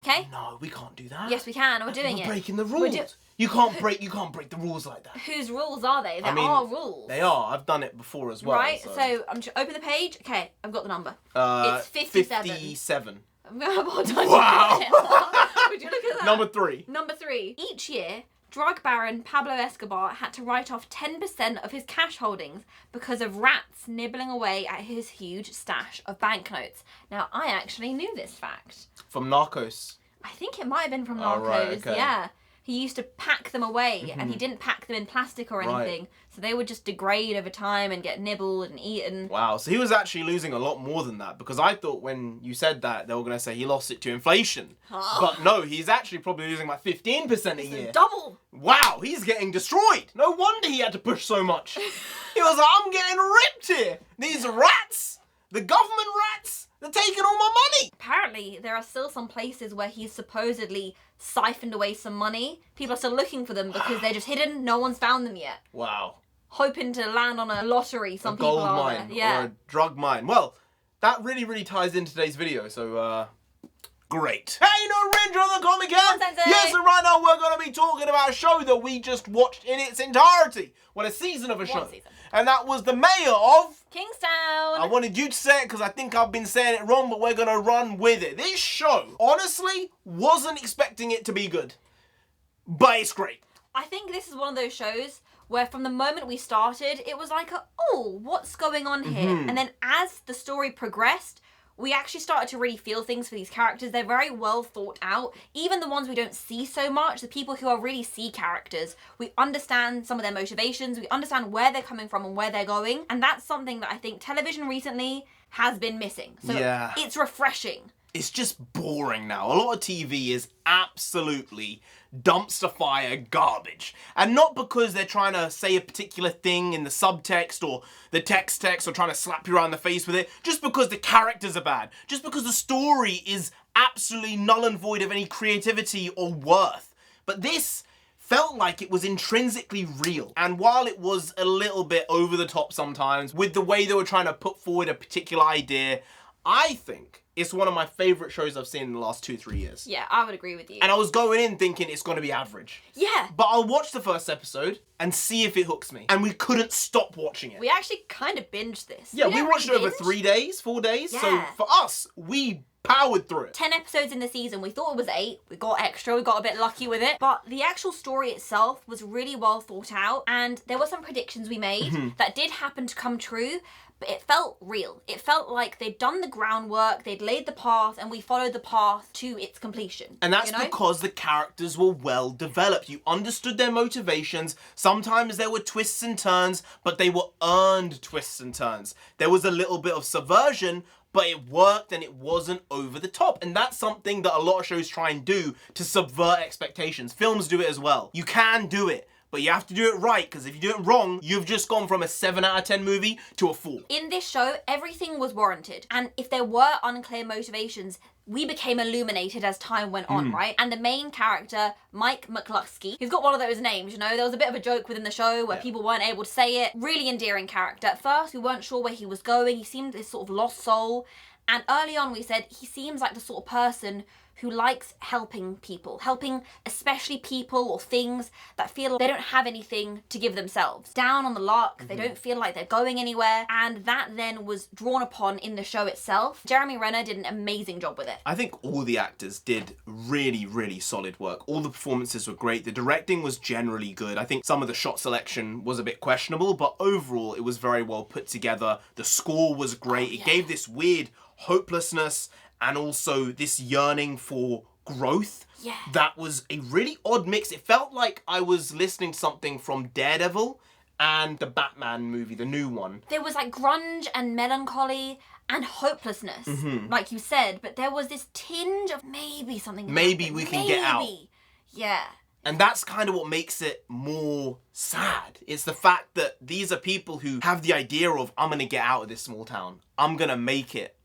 okay? No, we can't do that. Yes, we can. We're doing We're it. breaking the rules. You can't break the rules like that. Whose rules are they? There are rules. They are. I've done it before as well. Right, so I'm just open the page. Okay, I've got the number. It's 57. 57. Well done. Wow. Would you look at that? Number 3. Number 3. Each year, drug baron Pablo Escobar had to write off 10% of his cash holdings because of rats nibbling away at his huge stash of banknotes. Now, I actually knew this fact. From Narcos. I think it might have been from Narcos, right, okay. yeah. He used to pack them away, and he didn't pack them in plastic or anything, so they would just degrade over time and get nibbled and eaten. Wow, so he was actually losing a lot more than that, because I thought when you said that, they were going to say he lost it to inflation. Oh. But no, he's actually probably losing like 15% a year. Double! Wow, he's getting destroyed. No wonder he had to push so much. He was like, I'm getting ripped here. These rats, the government rats, they're taking all my money. Apparently, there are still some places where he's supposedly siphoned away some money. People are still looking for them because they're just hidden. No one's found them yet. Wow. Hoping to land on a lottery. Some people gold are mine there. Yeah. or a drug mine. Well, that really ties into today's video. So, great. Hey, NarendraTheComic here. NONSENSEI. Yes, and right now we're going to be talking about a show that we just watched in its entirety. Well, a season of a show. Season. And that was the mayor of Kingstown. I wanted you to say it because I think I've been saying it wrong, but we're going to run with it. This show, honestly, wasn't expecting it to be good. But it's great. I think this is one of those shows where from the moment we started, it was like, oh, what's going on here? And then as the story progressed, we actually started to really feel things for these characters. They're very well thought out. Even the ones we don't see so much, the people who are really see characters, we understand some of their motivations, we understand where they're coming from and where they're going. And that's something that I think television recently has been missing. So yeah. It's refreshing. It's just boring now. A lot of TV is absolutely dumpster fire garbage. And not because they're trying to say a particular thing in the subtext or the text or trying to slap you around the face with it, just because the characters are bad, just because the story is absolutely null and void of any creativity or worth. But this felt like it was intrinsically real. And while it was a little bit over the top sometimes with the way they were trying to put forward a particular idea, I think it's one of my favourite shows I've seen in the last 2-3 years. Yeah, I would agree with you. And I was going in thinking it's going to be average. Yeah. But I'll watch the first episode and see if it hooks me. And we couldn't stop watching it. We actually kind of binged this. Yeah, we watched it over 3 days, 4 days. Yeah. So for us, we powered through it. 10 episodes in the season. We thought it was 8. We got extra. We got a bit lucky with it. But the actual story itself was really well thought out. And there were some predictions we made that did happen to come true. But it felt real. It felt like they'd done the groundwork, they'd laid the path, and we followed the path to its completion. And that's because the characters were well developed. You understood their motivations. Sometimes there were twists and turns, but they were earned twists and turns. There was a little bit of subversion, but it worked and it wasn't over the top. And that's something that a lot of shows try and do to subvert expectations. Films do it as well. You can do it. But you have to do it right, because if you do it wrong, you've just gone from a 7 out of 10 movie to a 4. In this show, everything was warranted. And if there were unclear motivations, we became illuminated as time went on, right? And the main character, Mike McCluskey, he's got one of those names, you know? There was a bit of a joke within the show where people weren't able to say it. Really endearing character. At first, we weren't sure where he was going. He seemed this sort of lost soul. And early on, we said he seems like the sort of person who likes helping people, helping especially people or things that feel they don't have anything to give themselves. Down on the luck, they don't feel like they're going anywhere, and that then was drawn upon in the show itself. Jeremy Renner did an amazing job with it. I think all the actors did really solid work. All the performances were great. The directing was generally good. I think some of the shot selection was a bit questionable, but overall it was very well put together. The score was great. It gave this weird hopelessness and also this yearning for growth. Yeah. That was a really odd mix. It felt like I was listening to something from Daredevil and the Batman movie, the new one. There was like grunge and melancholy and hopelessness, like you said, but there was this tinge of maybe something. Maybe we can get out. Yeah. And that's kind of what makes it more sad. It's the fact that these are people who have the idea of, I'm going to get out of this small town. I'm going to make it.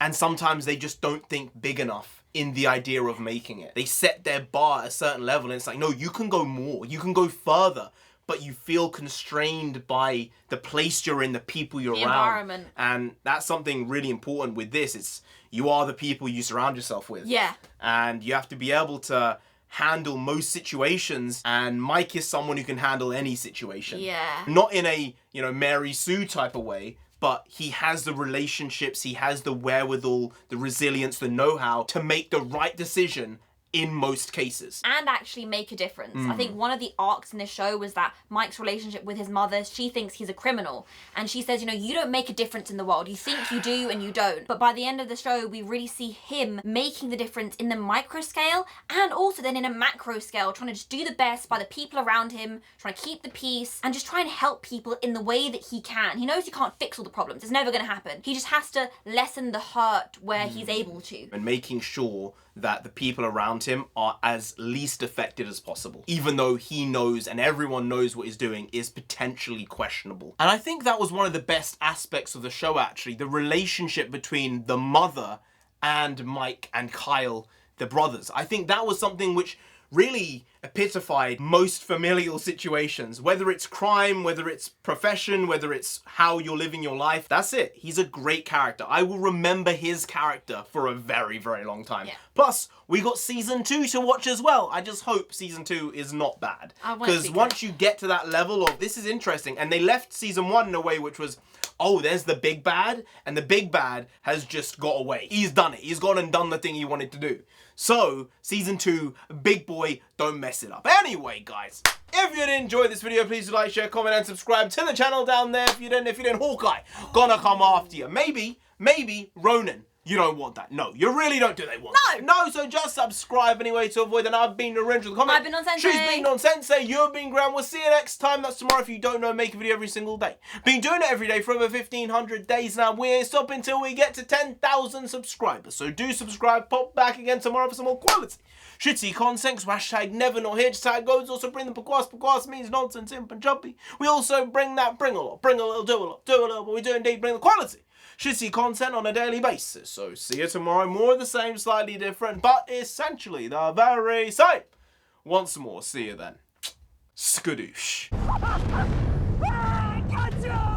And sometimes they just don't think big enough in the idea of making it. They set their bar at a certain level and it's like, no, you can go more, you can go further. but you feel constrained by the place you're in, the people you're The around. environment. And that's something really important with this. It's you are the people you surround yourself with. Yeah. And you have to be able to handle most situations, and Mike is someone who can handle any situation. Yeah. Not in a, Mary Sue type of way, but he has the relationships, he has the wherewithal, the resilience, the know-how to make the right decision in most cases. And actually make a difference. I think one of the arcs in this show was that Mike's relationship with his mother, she thinks he's a criminal. And she says, you don't make a difference in the world. You think you do and you don't. But by the end of the show, we really see him making the difference in the micro scale and also then in a macro scale, trying to just do the best by the people around him, trying to keep the peace and just try and help people in the way that he can. He knows he can't fix all the problems. It's never going to happen. He just has to lessen the hurt where he's able to. And making sure that the people around him are as least affected as possible, even though he knows and everyone knows what he's doing is potentially questionable. And I think that was one of the best aspects of the show, actually, the relationship between the mother and Mike and Kyle, the brothers. I think that was something which really epitofied most familial situations, whether it's crime, whether it's profession, whether it's how you're living your life. That's it. He's a great character. I will remember his character for a very, very long time. Yeah. Plus, we got season 2 to watch as well. I just hope season 2 is not bad. Because once you get to that level of, this is interesting, and they left season 1 in a way which was, oh, there's the big bad, and the big bad has just got away. He's done it. He's gone and done the thing he wanted to do. So, season 2, big boy, don't mess it up. Anyway, guys, if you did enjoy this video, please do like, share, comment, and subscribe to the channel down there. If you didn't, Hawkeye, gonna come after you. Maybe Ronan. You don't want that. No, you really don't. Do they want that? No, so just subscribe anyway to avoid that. I've been NarendraTheComic. I've been NONSENSEI. She's been NONSENSEI. You've been Graham. We'll see you next time. That's tomorrow. If you don't know, make a video every single day. Been doing it every day for over 1,500 days now. We ain't stopping until we get to 10,000 subscribers. So do subscribe. Pop back again tomorrow for some more quality shitty content. Hashtag never not here. Tag goes. Also bring the pakwas. Pakwas means nonsense in Punjabi. We also bring a lot. Bring a little, do a lot. Do a little. But we do indeed bring the quality shitty content on a daily basis. So see you tomorrow. More of the same, slightly different, but essentially the very same. Once more, see you then. Skadoosh. Gotcha!